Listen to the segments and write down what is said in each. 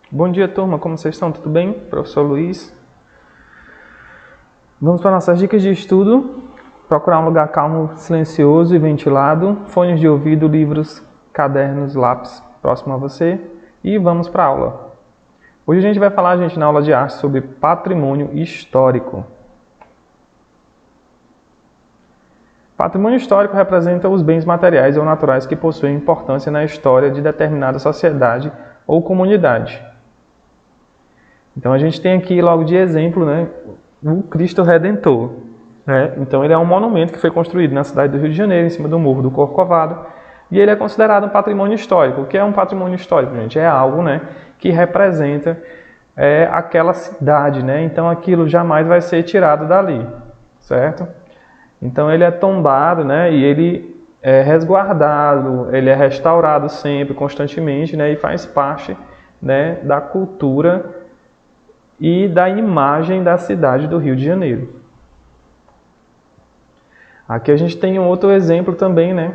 Bom dia, turma. Como vocês estão? Tudo bem? Professor Luiz. Vamos para nossas dicas de estudo. Procurar um lugar calmo, silencioso e ventilado. Fones de ouvido, livros, cadernos, lápis próximo a você. E vamos para a aula. Hoje a gente vai falar, na aula de arte, sobre patrimônio histórico. Patrimônio histórico representa os bens materiais ou naturais que possuem importância na história de determinada sociedade ou comunidade. Então a gente tem aqui logo de exemplo, né, o Cristo Redentor. Né? Então ele é um monumento que foi construído na cidade do Rio de Janeiro, em cima do Morro do Corcovado, e ele é considerado um patrimônio histórico. O que é um patrimônio histórico, gente? É algo, né, que representa aquela cidade, né? Então aquilo jamais vai ser tirado dali, certo? Então ele é tombado, né, e ele é resguardado, ele é restaurado sempre, constantemente, né, e faz parte, né, da cultura e da imagem da cidade do Rio de Janeiro. Aqui a gente tem um outro exemplo também, né,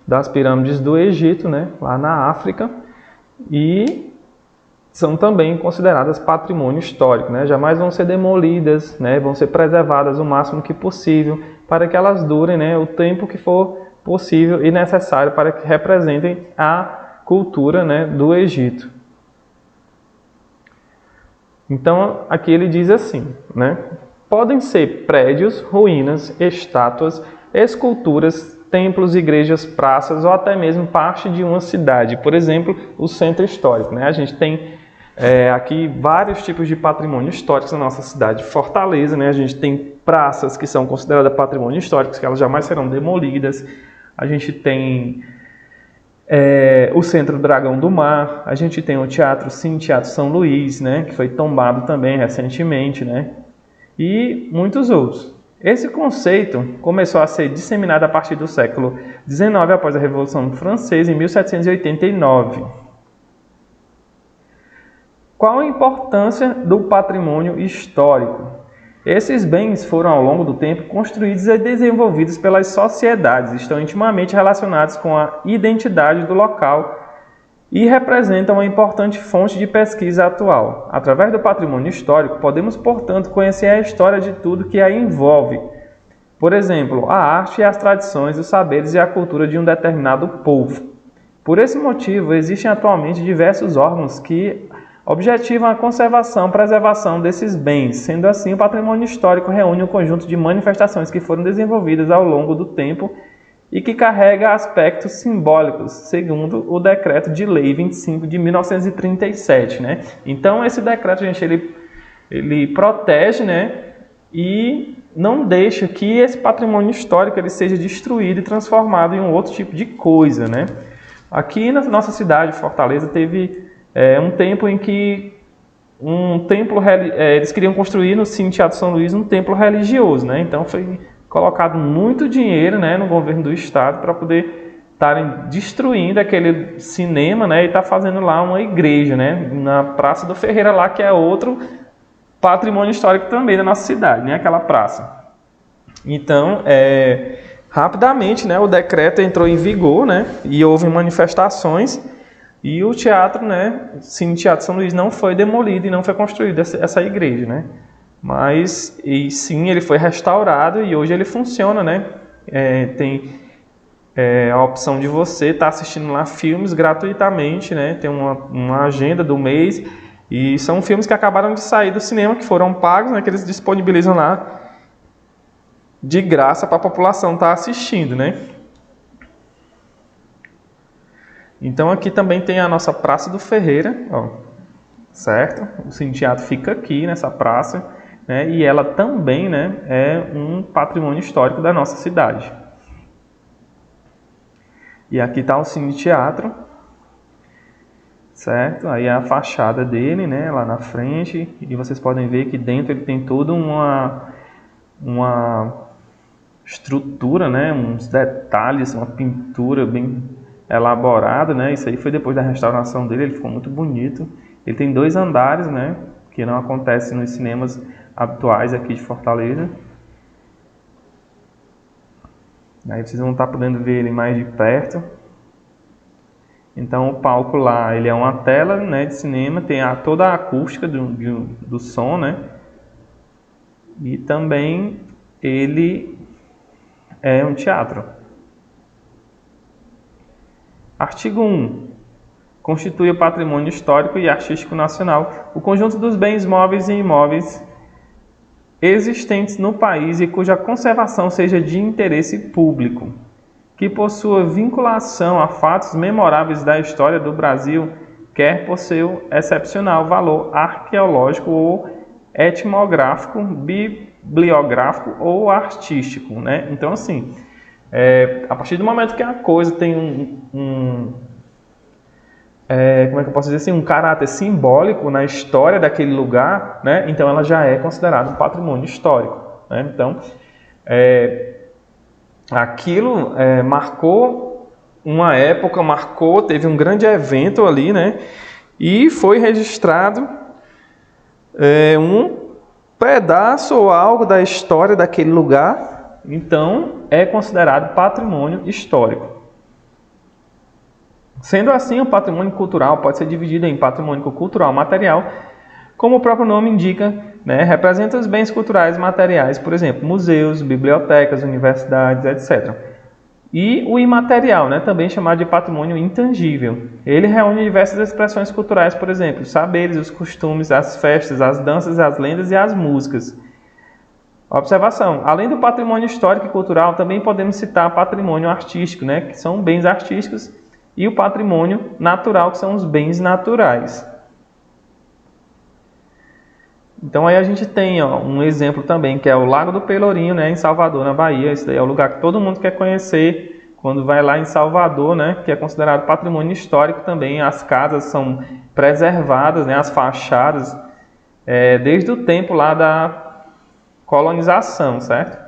das pirâmides do Egito, né, lá na África, e são também consideradas patrimônio histórico, né, jamais vão ser demolidas, né, vão ser preservadas o máximo que possível para que elas durem, né, o tempo que for possível e necessário para que representem a cultura, né, do Egito. Então, aqui ele diz assim, né? Podem ser prédios, ruínas, estátuas, esculturas, templos, igrejas, praças ou até mesmo parte de uma cidade. Por exemplo, o centro histórico, né? A gente tem aqui vários tipos de patrimônio histórico na nossa cidade de Fortaleza, né? A gente tem praças que são consideradas patrimônio histórico, que elas jamais serão demolidas. A gente tem o Centro Dragão do Mar, a gente tem o Teatro São Luís, né, que foi tombado também recentemente, né, e muitos outros. Esse conceito começou a ser disseminado a partir do século XIX, após a Revolução Francesa, em 1789. Qual a importância do patrimônio histórico? Esses bens foram, ao longo do tempo, construídos e desenvolvidos pelas sociedades, estão intimamente relacionados com a identidade do local e representam uma importante fonte de pesquisa atual. Através do patrimônio histórico, podemos, portanto, conhecer a história de tudo que a envolve. Por exemplo, a arte e as tradições, os saberes e a cultura de um determinado povo. Por esse motivo, existem atualmente diversos órgãos que objetivam a conservação e preservação desses bens. Sendo assim, o patrimônio histórico reúne um conjunto de manifestações que foram desenvolvidas ao longo do tempo e que carrega aspectos simbólicos, segundo o Decreto de Lei 25 de 1937. Né? Então, esse decreto, gente, ele protege, né, e não deixa que esse patrimônio histórico ele seja destruído e transformado em um outro tipo de coisa. Né? Aqui na nossa cidade, Fortaleza, teve um tempo em que eles queriam construir no Teatro São Luís um templo religioso, né? Então foi colocado muito dinheiro, né, no governo do estado para poder estarem destruindo aquele cinema, né, e estar fazendo lá uma igreja, né, na Praça do Ferreira lá, que é outro patrimônio histórico também da nossa cidade, né, aquela praça. Então, rapidamente, né, o decreto entrou em vigor, né, e houve manifestações. E o teatro, né, Teatro São Luís não foi demolido e não foi construída essa igreja, né? Mas, e sim, ele foi restaurado e hoje ele funciona, né? Tem a opção de você estar assistindo lá filmes gratuitamente, né? Tem uma agenda do mês e são filmes que acabaram de sair do cinema, que foram pagos, né? Que eles disponibilizam lá de graça para a população estar assistindo, né? Então aqui também tem a nossa Praça do Ferreira, ó, certo? O Cine Teatro fica aqui nessa praça, né? E ela também, né, é um patrimônio histórico da nossa cidade. E aqui está o Cine Teatro, certo? Aí a fachada dele, né, lá na frente, e vocês podem ver que dentro ele tem toda uma estrutura, né, uns detalhes, uma pintura bem elaborado, né? Isso aí foi depois da restauração dele, ele ficou muito bonito. Ele tem 2 andares, né? Que não acontece nos cinemas atuais aqui de Fortaleza. Aí vocês vão estar podendo ver ele mais de perto. Então o palco lá, ele é uma tela, né, de cinema, tem toda a acústica do som, né? E também ele é um teatro. Artigo 1. Constitui o patrimônio histórico e artístico nacional o conjunto dos bens móveis e imóveis existentes no país e cuja conservação seja de interesse público, que possua vinculação a fatos memoráveis da história do Brasil, quer por seu excepcional valor arqueológico ou etnográfico, bibliográfico ou artístico, né? Então, assim, a partir do momento que a coisa tem como é que eu posso dizer assim, um caráter simbólico na história daquele lugar, né? Então ela já é considerada um patrimônio histórico, né? Então, aquilo marcou uma época, teve um grande evento ali, né? E foi registrado um pedaço ou algo da história daquele lugar, então é considerado patrimônio histórico. Sendo assim, o patrimônio cultural pode ser dividido em patrimônio cultural material, como o próprio nome indica, né, representa os bens culturais materiais, por exemplo, museus, bibliotecas, universidades, etc. E o imaterial, né, também chamado de patrimônio intangível. Ele reúne diversas expressões culturais, por exemplo, os saberes, os costumes, as festas, as danças, as lendas e as músicas. Observação: além do patrimônio histórico e cultural, também podemos citar patrimônio artístico, né, que são bens artísticos, e o patrimônio natural, que são os bens naturais. Então aí a gente tem um exemplo também, que é o Lago do Pelourinho, né, em Salvador, na Bahia. Esse daí é o lugar que todo mundo quer conhecer quando vai lá em Salvador, né, que é considerado patrimônio histórico também. As casas são preservadas, né, as fachadas, desde o tempo lá da colonização, certo?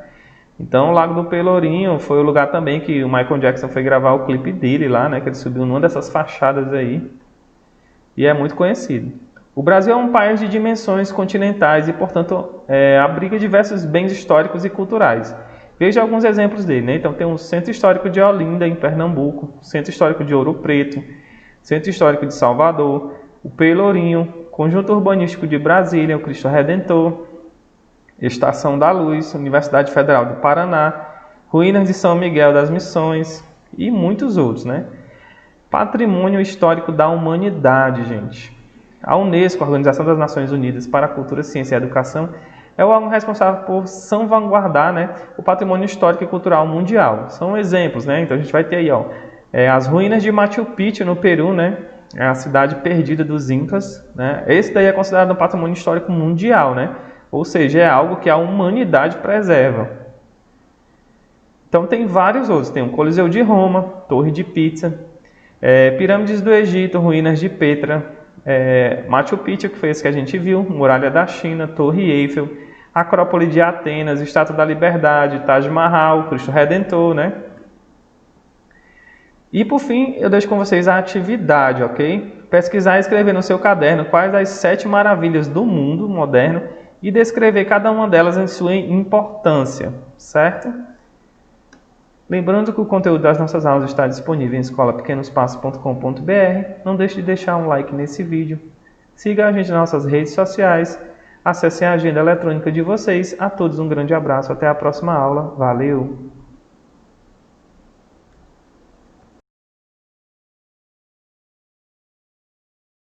Então, o Lago do Pelourinho foi o lugar também que o Michael Jackson foi gravar o clipe dele lá, né? Que ele subiu numa dessas fachadas aí. E é muito conhecido. O Brasil é um país de dimensões continentais e, portanto, abriga diversos bens históricos e culturais. Veja alguns exemplos dele, né? Então, tem o Centro Histórico de Olinda, em Pernambuco, o Centro Histórico de Ouro Preto, Centro Histórico de Salvador, o Pelourinho, Conjunto Urbanístico de Brasília, o Cristo Redentor, Estação da Luz, Universidade Federal do Paraná, Ruínas de São Miguel das Missões e muitos outros, né? Patrimônio histórico da humanidade, gente. A Unesco, a Organização das Nações Unidas para a Cultura, Ciência e Educação, é o órgão responsável por salvaguardar, né, o patrimônio histórico e cultural mundial. São exemplos, né? Então a gente vai ter aí, as ruínas de Machu Picchu no Peru, né? É a cidade perdida dos Incas, né? Esse daí é considerado um patrimônio histórico mundial, né? Ou seja, é algo que a humanidade preserva. Então tem vários outros. Tem o Coliseu de Roma, Torre de Pisa, Pirâmides do Egito, Ruínas de Petra, Machu Picchu, que foi esse que a gente viu, Muralha da China, Torre Eiffel, Acrópole de Atenas, Estátua da Liberdade, Taj Mahal, Cristo Redentor, né? E por fim, eu deixo com vocês a atividade, ok? Pesquisar e escrever no seu caderno quais as 7 maravilhas do mundo moderno e descrever cada uma delas em sua importância, certo? Lembrando que o conteúdo das nossas aulas está disponível em escolapequenospassos.com.br. Não deixe de deixar um like nesse vídeo. Siga a gente nas nossas redes sociais. Acessem a agenda eletrônica de vocês. A todos um grande abraço. Até a próxima aula. Valeu!